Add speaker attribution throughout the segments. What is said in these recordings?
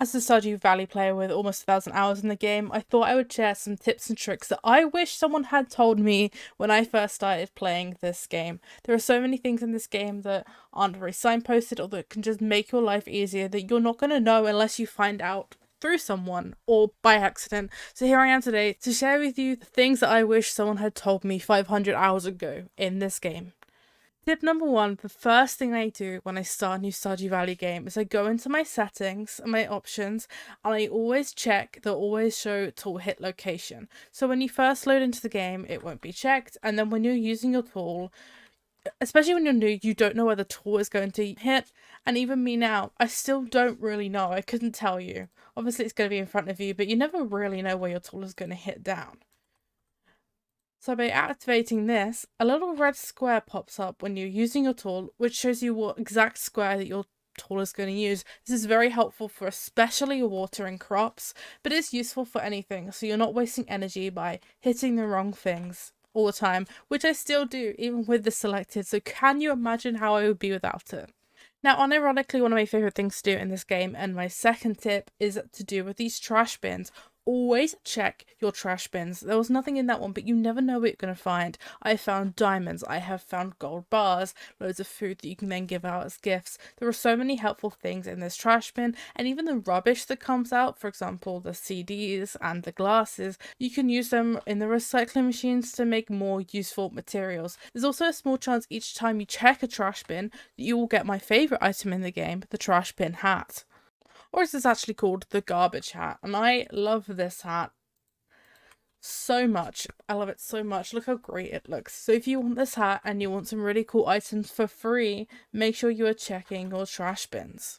Speaker 1: As a Stardew Valley player with almost 1,000 hours in the game, I thought I would share some tips and tricks that I wish someone had told me when I first started playing this game. There are so many things in this game that aren't very signposted or that can just make your life easier that you're not going to know unless you find out through someone or by accident. So here I am today to share with you the things that I wish someone had told me 500 hours ago in this game. Tip number one, the first thing I do when I start a new Stardew Valley game is I go into my settings and my options, and I always check the always show tool hit location. So when you first load into the game, it won't be checked, and then when you're using your tool, especially when you're new, you don't know where the tool is going to hit. And even me now, I still don't really know. I couldn't tell you. Obviously it's going to be in front of you, but you never really know where your tool is going to hit down. So by activating this, a little red square pops up when you're using your tool, which shows you what exact square that your tool is going to use. This is very helpful for especially watering crops, but it's useful for anything, so you're not wasting energy by hitting the wrong things all the time, which I still do, even with this selected, so can you imagine how I would be without it? Now, unironically, one of my favourite things to do in this game, and my second tip, is to do with these trash bins. Always check your trash bins. There was nothing in that one, but you never know what you're going to find. I found diamonds, I have found gold bars, loads of food that you can then give out as gifts. There are so many helpful things in this trash bin, and even the rubbish that comes out, for example, the CDs and the glasses, you can use them in the recycling machines to make more useful materials. There's also a small chance each time you check a trash bin that you will get my favourite item in the game, the trash bin hat. Or is this actually called the garbage hat? And I love this hat so much. I love it so much. Look how great it looks. So if you want this hat and you want some really cool items for free, make sure you are checking your trash bins.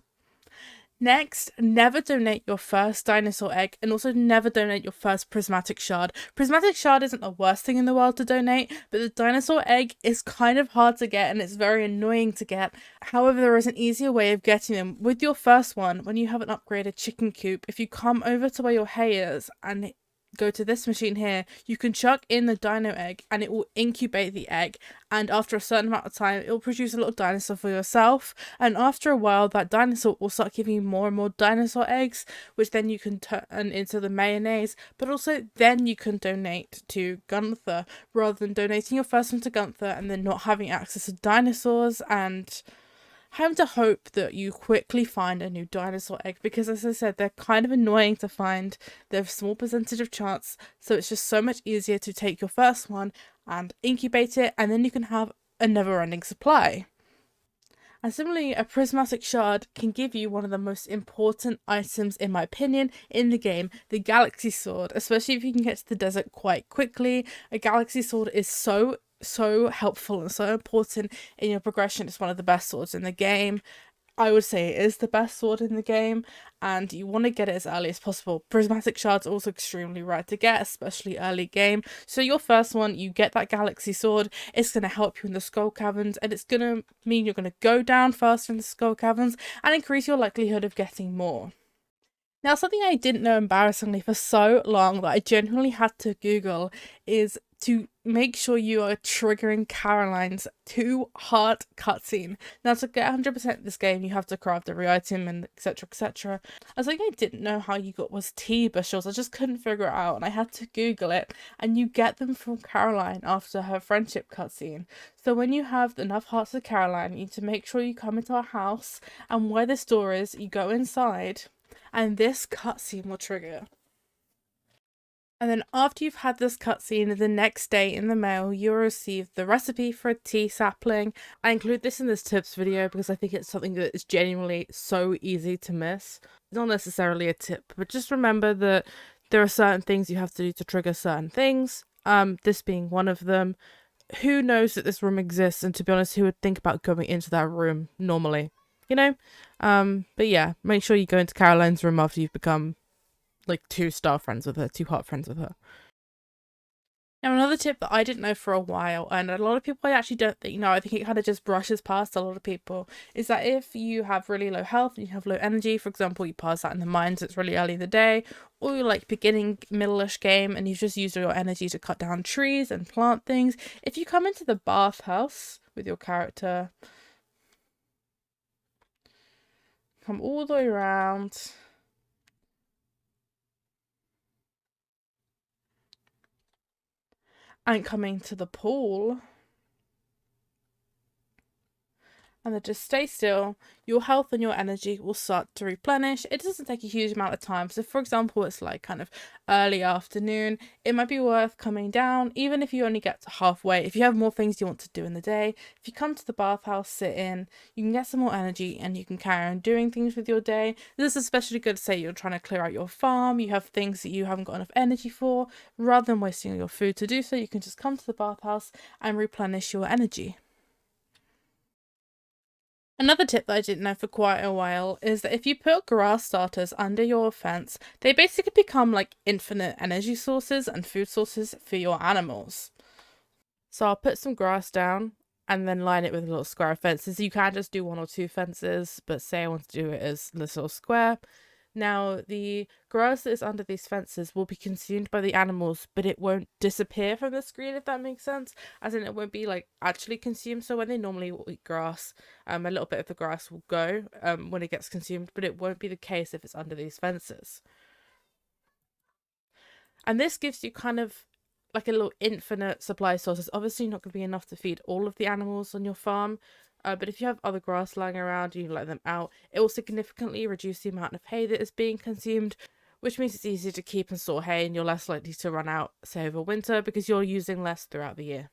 Speaker 1: Next, never donate your first dinosaur egg, and also never donate your first prismatic shard. Prismatic shard isn't the worst thing in the world to donate, but the dinosaur egg is kind of hard to get and it's very annoying to get. However, there is an easier way of getting them. With your first one, when you have an upgraded chicken coop, if you come over to where your hay is and go to this machine here, you can chuck in the dino egg and it will incubate the egg, and after a certain amount of time it will produce a little dinosaur for yourself, and after a while that dinosaur will start giving you more and more dinosaur eggs, which then you can turn into the mayonnaise, but also then you can donate to Gunther rather than donating your first one to Gunther and then not having access to dinosaurs and having to hope that you quickly find a new dinosaur egg, because as I said, they're kind of annoying to find. They have a small percentage of chance, so it's just so much easier to take your first one and incubate it, and then you can have a never-ending supply. And similarly, a prismatic shard can give you one of the most important items, in my opinion, in the game, the galaxy sword, especially if you can get to the desert quite quickly. A galaxy sword is so helpful and so important in your progression. It's one of the best swords in the game. I would say it is the best sword in the game, and you want to get it as early as possible. Prismatic shards are also extremely rare to get, especially early game. So your first one, you get that galaxy sword, it's going to help you in the skull caverns, and it's going to mean you're going to go down faster in the skull caverns and increase your likelihood of getting more. Now, something I didn't know embarrassingly for so long that I genuinely had to Google is to make sure you are triggering Caroline's 2-heart cutscene. Now, to get 100% this game, you have to craft every item and etc. etc. Something I didn't know how you got was tea bushels. I just couldn't figure it out, and I had to Google it. And you get them from Caroline after her friendship cutscene. So when you have enough hearts of Caroline, you need to make sure you come into our house, and where this door is, you go inside, and this cutscene will trigger. And then after you've had this cutscene, the next day in the mail, you'll receive the recipe for a tea sapling. I include this in this tips video because I think it's something that is genuinely so easy to miss. It's not necessarily a tip, but just remember that there are certain things you have to do to trigger certain things. This being one of them. Who knows that this room exists? And to be honest, who would think about going into that room normally? You know? But yeah, make sure you go into Caroline's room after you've become like 2-star friends with her, 2-heart friends with her. Now, another tip that I didn't know for a while, and a lot of people I actually don't think know, I think it kind of just brushes past a lot of people, is that if you have really low health and you have low energy, for example, you pass that in the mines, it's really early in the day, or you're like beginning middle-ish game and you've just used your energy to cut down trees and plant things, if you come into the bathhouse with your character, come all the way around, and coming to the pool, and then just stay still, your health and your energy will start to replenish. It doesn't take a huge amount of time. So for example, it's like kind of early afternoon, it might be worth coming down, even if you only get to halfway. If you have more things you want to do in the day, if you come to the bathhouse, sit in, you can get some more energy and you can carry on doing things with your day. This is especially good, say you're trying to clear out your farm, you have things that you haven't got enough energy for. Rather than wasting your food to do so, you can just come to the bathhouse and replenish your energy. Another tip that I didn't know for quite a while is that if you put grass starters under your fence, they basically become like infinite energy sources and food sources for your animals. So I'll put some grass down and then line it with little square fences. You can just do one or two fences, but say I want to do it as this little square. Now, the grass that is under these fences will be consumed by the animals, but it won't disappear from the screen, if that makes sense. As in, it won't be like actually consumed. So when they normally will eat grass, a little bit of the grass will go when it gets consumed, but it won't be the case if it's under these fences. And this gives you kind of like a little infinite supply source. It's obviously not going to be enough to feed all of the animals on your farm, but if you have other grass lying around and you let them out, it will significantly reduce the amount of hay that is being consumed, which means it's easier to keep and store hay and you're less likely to run out, say, over winter because you're using less throughout the year.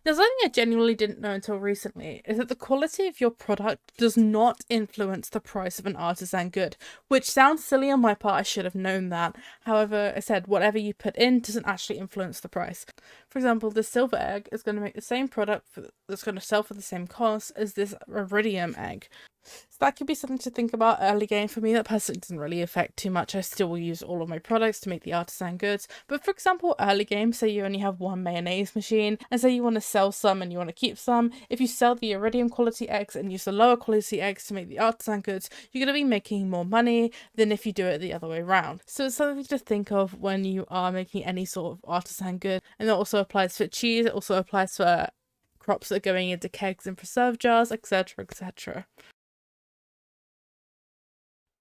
Speaker 1: Now, something I genuinely didn't know until recently is that the quality of your product does not influence the price of an artisan good, which sounds silly on my part. I should have known that. However, I said whatever you put in doesn't actually influence the price. For example, this silver egg is going to make the same product that's going to sell for the same cost as this iridium egg. So that could be something to think about early game. For me, that personally doesn't really affect too much. I still will use all of my products to make the artisan goods. But for example, early game, say you only have one mayonnaise machine, and say you want to sell some and you want to keep some, if you sell the iridium quality eggs and use the lower quality eggs to make the artisan goods, you're going to be making more money than if you do it the other way around. So it's something to think of when you are making any sort of artisan good. And that also applies for cheese, it also applies for crops that are going into kegs and preserve jars, etc., etc.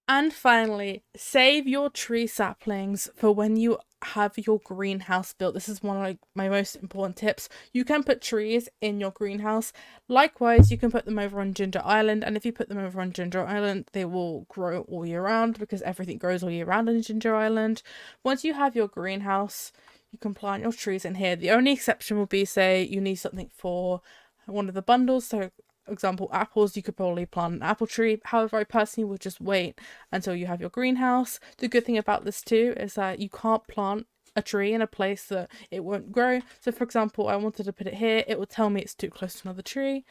Speaker 1: And finally, save your tree saplings for when you have your greenhouse built. This is one of my most important tips. You can put trees in your greenhouse. Likewise, you can put them over on Ginger Island, and if you put them over on Ginger Island, they will grow all year round because everything grows all year round on Ginger Island. Once you have your greenhouse, you can plant your trees in here. The only exception will be, say, you need something for one of the bundles. So example, apples, you could probably plant an apple tree. However, I personally would just wait until you have your greenhouse. The good thing about this too is that you can't plant a tree in a place that it won't grow. So for example, I wanted to put it here, it will tell me it's too close to another tree,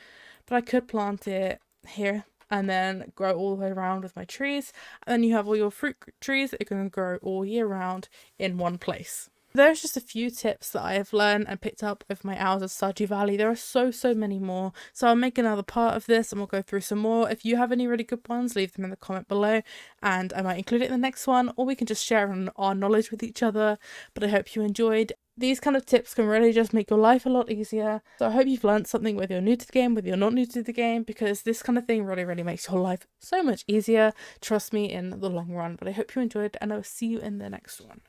Speaker 1: but I could plant it here and then grow all the way around with my trees, and then you have all your fruit trees that are going to grow all year round in one place. There's just a few tips that I have learned and picked up over my hours of Stardew Valley. There are so many more. So I'll make another part of this and we'll go through some more. If you have any really good ones, leave them in the comment below and I might include it in the next one, or we can just share our knowledge with each other. But I hope you enjoyed. These kind of tips can really just make your life a lot easier. So I hope you've learned something, whether you're new to the game, whether you're not new to the game, because this kind of thing really makes your life so much easier. Trust me, in the long run. But I hope you enjoyed and I'll see you in the next one.